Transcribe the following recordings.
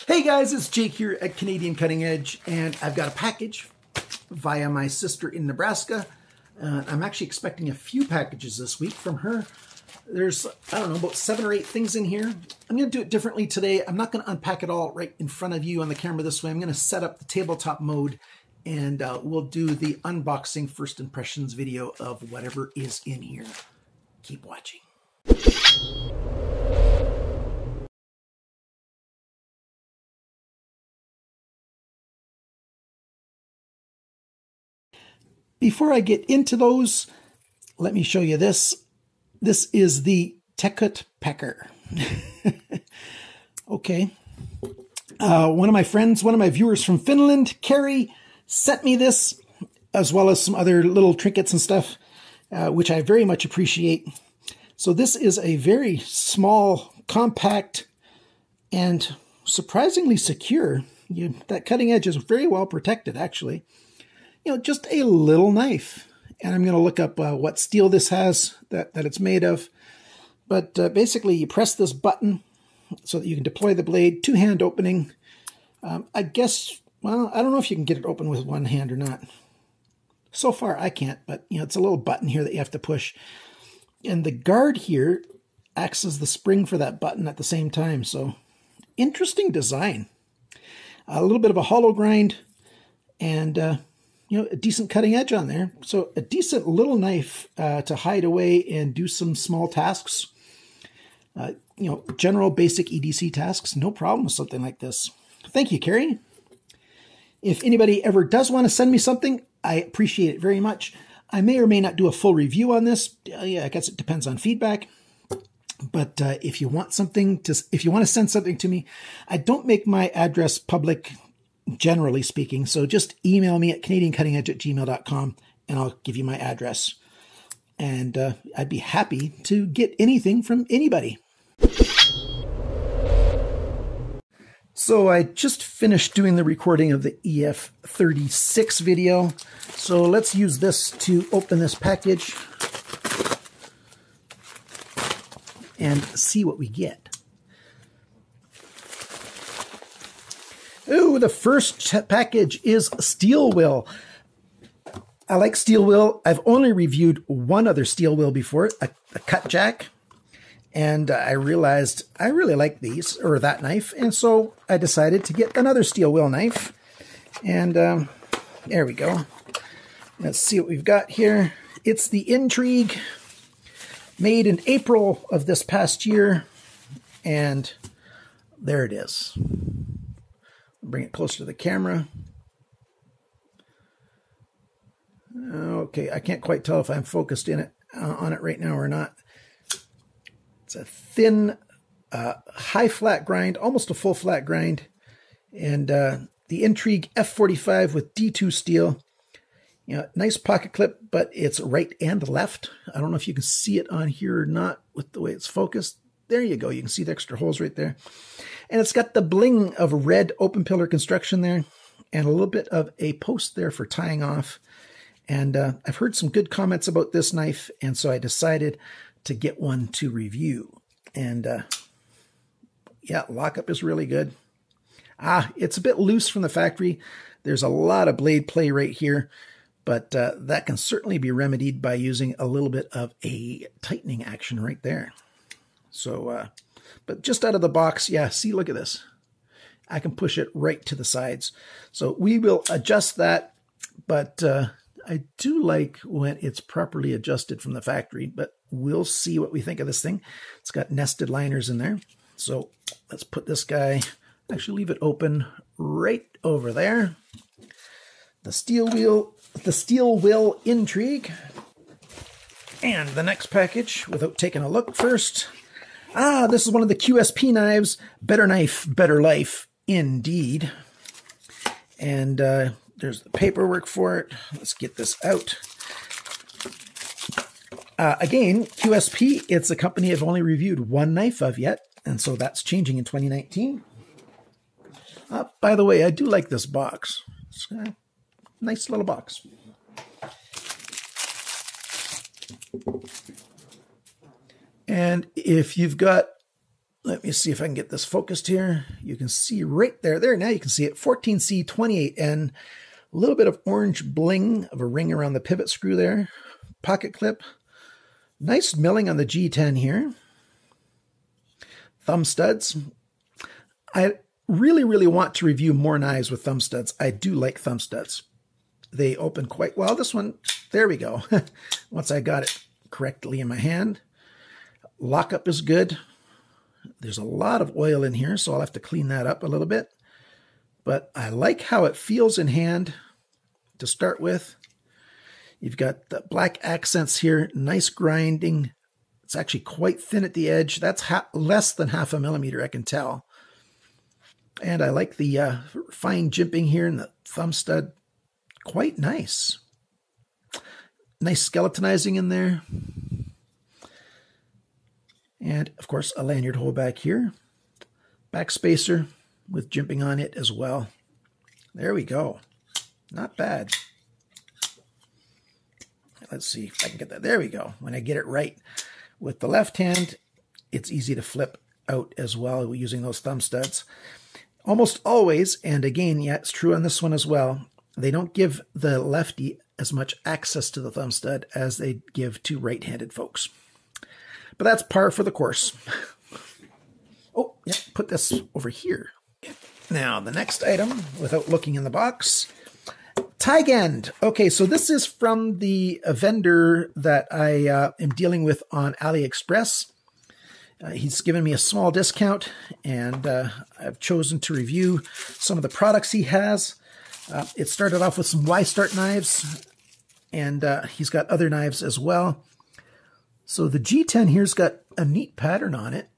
Hey guys, it's Jake here at Canadian Cutting Edge, and I've got a package via my sister in Nebraska. I'm actually expecting a few packages this week from her. There's, I don't know, about 7 or 8 things in here. I'm going to do it differently today. I'm not going to unpack it all right in front of you on the camera this way. I'm going to set up the tabletop mode, and we'll do the unboxing first impressions video of whatever is in here. Keep watching. Before I get into those, let me show you this. This is the Tekut PECKER. Okay. One of my friends, one of my viewers from Finland, Carrie, sent me this, as well as some other little trinkets and stuff, which I very much appreciate. So this is a very small, compact, and surprisingly secure. That cutting edge is very well protected, actually. Just a little knife. And I'm going to look up what steel this has, that it's made of. But basically, you press this button so that you can deploy the blade, 2-hand opening. I guess, well, I don't know if you can get it open with one hand or not. So far, I can't, but it's a little button here that you have to push. And the guard here acts as the spring for that button at the same time. So, interesting design. A little bit of a hollow grind, and a decent cutting edge on there. So a decent little knife to hide away and do some small tasks. General basic EDC tasks. No problem with something like this. Thank you, Carrie. If anybody ever does want to send me something, I appreciate it very much. I may or may not do a full review on this. Yeah, I guess it depends on feedback. But if you want to send something to me, I don't make my address public, generally speaking. So just email me at canadiancuttingedge@gmail.com and I'll give you my address. And I'd be happy to get anything from anybody. So I just finished doing the recording of the EF36 video. So let's use this to open this package and see what we get. Ooh, the first package is steel wheel. I like steel wheel. I've only reviewed one other steel wheel before, a cut jack. And I realized I really like these, or that knife. And so I decided to get another steel wheel knife. And there we go. Let's see what we've got here. It's the Intrigue, made in April of this past year. And there it is. Bring it closer to the camera. Okay, I can't quite tell if I'm focused on it right now or not. It's a thin, high flat grind, almost a full flat grind. And the Intrigue F45 with D2 steel. Nice pocket clip, but it's right and left. I don't know if you can see it on here or not with the way it's focused. There you go. You can see the extra holes right there. And it's got the bling of red open pillar construction there and a little bit of a post there for tying off. And I've heard some good comments about this knife, and so I decided to get one to review. And yeah, lockup is really good. It's a bit loose from the factory. There's a lot of blade play right here, but that can certainly be remedied by using a little bit of a tightening action right there. So, but just out of the box, yeah, see, look at this. I can push it right to the sides. So we will adjust that, but I do like when it's properly adjusted from the factory, but we'll see what we think of this thing. It's got nested liners in there. So let's put this guy, actually leave it open right over there. The steel wheel Intrigue. And the next package, without taking a look first. This is one of the QSP knives. Better knife, better life, indeed. And there's the paperwork for it. Let's get this out. Again, QSP, it's a company I've only reviewed one knife of yet, and so that's changing in 2019. By the way, I do like this box. It's a nice little box. And if you've got Let me see if I can get this focused here. You can see right there. There, now you can see it. 14C28N. A little bit of orange bling of a ring around the pivot screw there. Pocket clip. Nice milling on the G10 here. Thumb studs. I really want to review more knives with thumb studs. I do like thumb studs. They open quite well. This one, there we go. Once I got it correctly in my hand. Lockup is good. There's a lot of oil in here, so I'll have to clean that up a little bit. But I like how it feels in hand to start with. You've got the black accents here, nice grinding. It's actually quite thin at the edge. That's less than 0.5 millimeter, I can tell. And I like the fine jimping here in the thumb stud. Quite nice. Nice skeletonizing in there. And, of course, a lanyard hole back here. Back spacer with jimping on it as well. There we go. Not bad. Let's see if I can get that. There we go. When I get it right with the left hand, it's easy to flip out as well using those thumb studs. Almost always, and again, yeah, it's true on this one as well, they don't give the lefty as much access to the thumb stud as they give to right-handed folks. But that's par for the course. Oh, yeah, put this over here. Now, the next item, without looking in the box, Tigend. Okay, so this is from the vendor that I am dealing with on Aliexpress. He's given me a small discount, and I've chosen to review some of the products he has. It started off with some Y-Start knives, and he's got other knives as well. So the G10 here's got a neat pattern on it.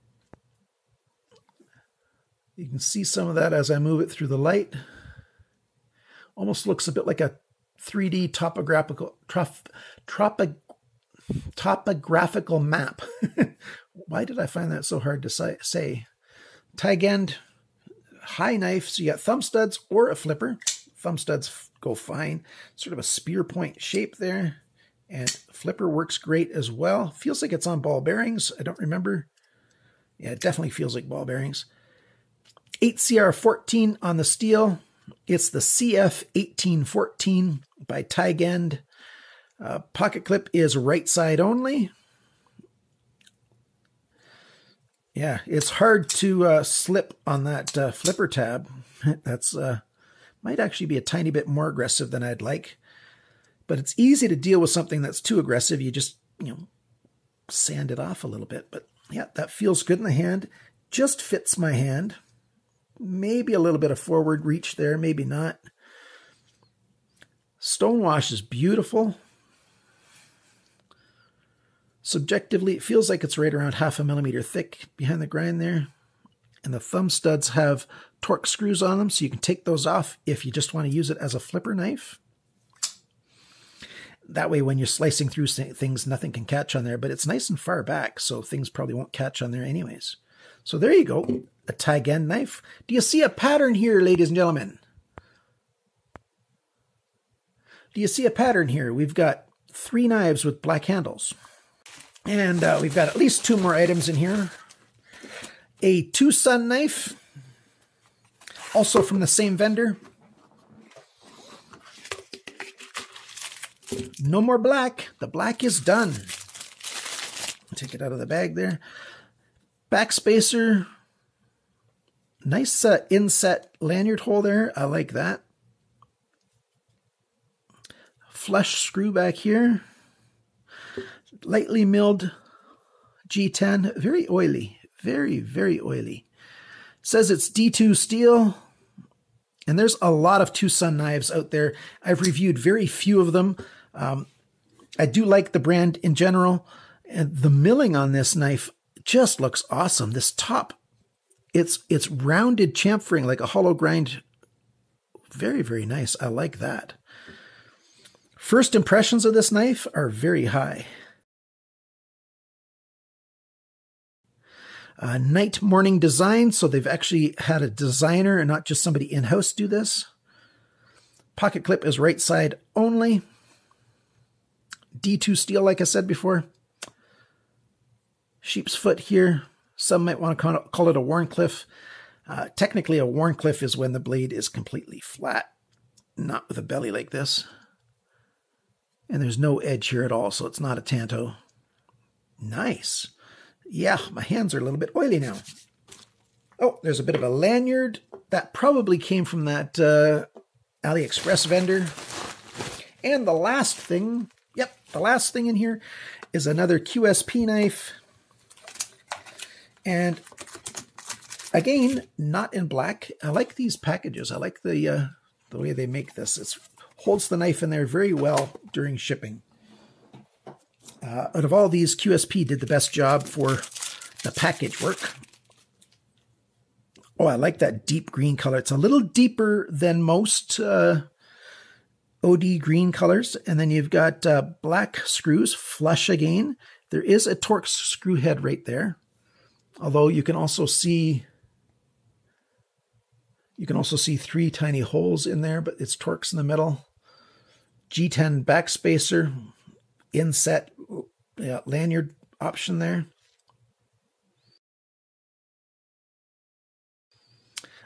You can see some of that as I move it through the light. Almost looks a bit like a 3D topographical map. Why did I find that so hard to say? Tigend, high knife. So you got thumb studs or a flipper. Thumb studs go fine. Sort of a spear point shape there. And flipper works great as well. Feels like it's on ball bearings. I don't remember. Yeah, it definitely feels like ball bearings. 8CR14 on the steel. It's the CF1814 by Tigend. Pocket clip is right side only. Yeah, it's hard to slip on that flipper tab. That's might actually be a tiny bit more aggressive than I'd like. But it's easy to deal with something that's too aggressive. You just, sand it off a little bit. But yeah, that feels good in the hand. Just fits my hand. Maybe a little bit of forward reach there, maybe not. Stonewash is beautiful. Subjectively, it feels like it's right around 0.5 millimeter thick behind the grind there. And the thumb studs have torque screws on them, so you can take those off if you just want to use it as a flipper knife. That way, when you're slicing through things, nothing can catch on there, but it's nice and far back, so things probably won't catch on there anyways. So there you go, a Tigend knife. Do you see a pattern here, ladies and gentlemen? Do you see a pattern here? We've got 3 knives with black handles. And we've got at least 2 more items in here. A TwoSun knife, also from the same vendor. No more black. The black is done. Take it out of the bag there. Back spacer. Nice inset lanyard hole there. I like that. Flush screw back here. Lightly milled G10. Very oily. Very, very oily. It says it's D2 steel. And there's a lot of TwoSun knives out there. I've reviewed very few of them. I do like the brand in general. And the milling on this knife just looks awesome. This top, it's rounded chamfering like a hollow grind. Very, very nice. I like that. First impressions of this knife are very high. Night morning design, so they've actually had a designer and not just somebody in-house do this. Pocket clip is right side only. D2 steel, like I said before. Sheep's foot here. Some might want to call it a Wharncliffe. Technically, a Wharncliffe is when the blade is completely flat, not with a belly like this. And there's no edge here at all, so it's not a Tanto. Nice. Yeah, my hands are a little bit oily now. Oh, there's a bit of a lanyard. That probably came from that Aliexpress vendor. And the last thing, yep, the last thing in here is another QSP knife. And again, not in black. I like these packages. I like the way they make this. It holds the knife in there very well during shipping. Out of all these, QSP did the best job for the package work. Oh, I like that deep green color. It's a little deeper than most OD green colors. And then you've got black screws, flush again. There is a Torx screw head right there. Although you can also see 3 tiny holes in there, but it's Torx in the middle. G10 backspacer, inset lanyard option there.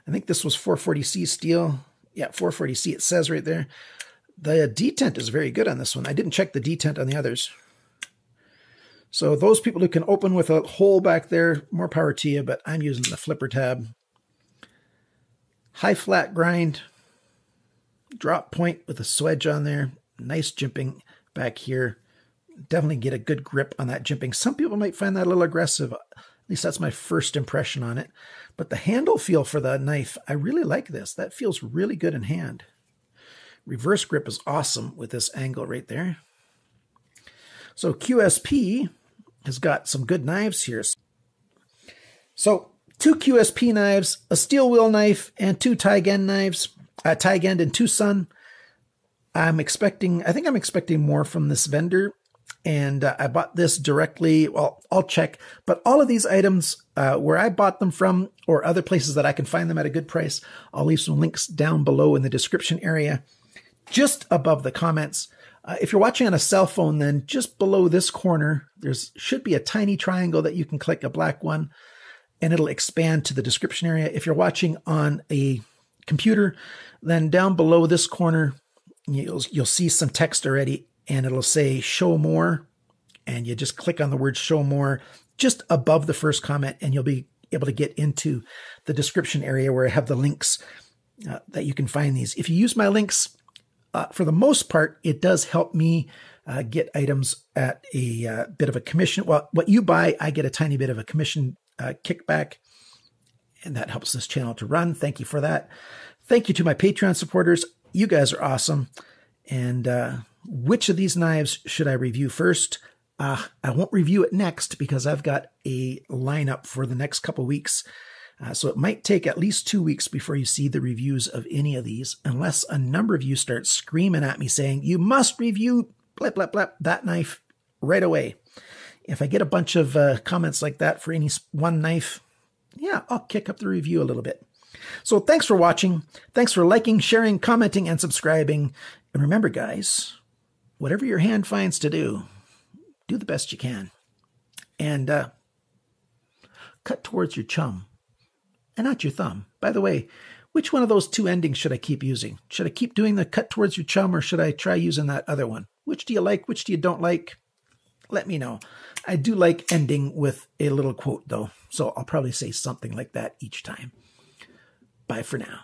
I think this was 440C steel. Yeah, 440C it says right there. The detent is very good on this one. I didn't check the detent on the others. So those people who can open with a hole back there, more power to you, but I'm using the flipper tab. High flat grind, drop point with a swedge on there. Nice jimping back here. Definitely get a good grip on that jimping. Some people might find that a little aggressive. At least that's my first impression on it. But the handle feel for the knife, I really like this. That feels really good in hand. Reverse grip is awesome with this angle right there. So QSP has got some good knives here. So 2 QSP knives, a steel wheel knife, and 2 Tigend knives. Tigend and TwoSun. I think I'm expecting more from this vendor. And I bought this directly. Well, I'll check. But all of these items, where I bought them from or other places that I can find them at a good price, I'll leave some links down below in the description area, just above the comments. If you're watching on a cell phone, then just below this corner, should be a tiny triangle that you can click, a black one, and it'll expand to the description area. If you're watching on a computer, then down below this corner, you'll see some text already, and it'll say show more, and you just click on the word show more just above the first comment, and you'll be able to get into the description area where I have the links that you can find these. If you use my links, for the most part, it does help me get items at a bit of a commission. Well, what you buy, I get a tiny bit of a commission kickback, and that helps this channel to run. Thank you for that. Thank you to my Patreon supporters. You guys are awesome. And which of these knives should I review first? I won't review it next because I've got a lineup for the next couple weeks. So it might take at least 2 weeks before you see the reviews of any of these, unless a number of you start screaming at me saying, you must review blip, blip, blip, that knife right away. If I get a bunch of comments like that for any one knife, yeah, I'll kick up the review a little bit. So thanks for watching. Thanks for liking, sharing, commenting, and subscribing. And remember, guys, whatever your hand finds to do the best you can. And cut towards your chum and not your thumb. By the way, which one of those 2 endings should I keep using? Should I keep doing the cut towards your chum, or should I try using that other one? Which do you like? Which do you don't like? Let me know. I do like ending with a little quote, though, so I'll probably say something like that each time. Bye for now.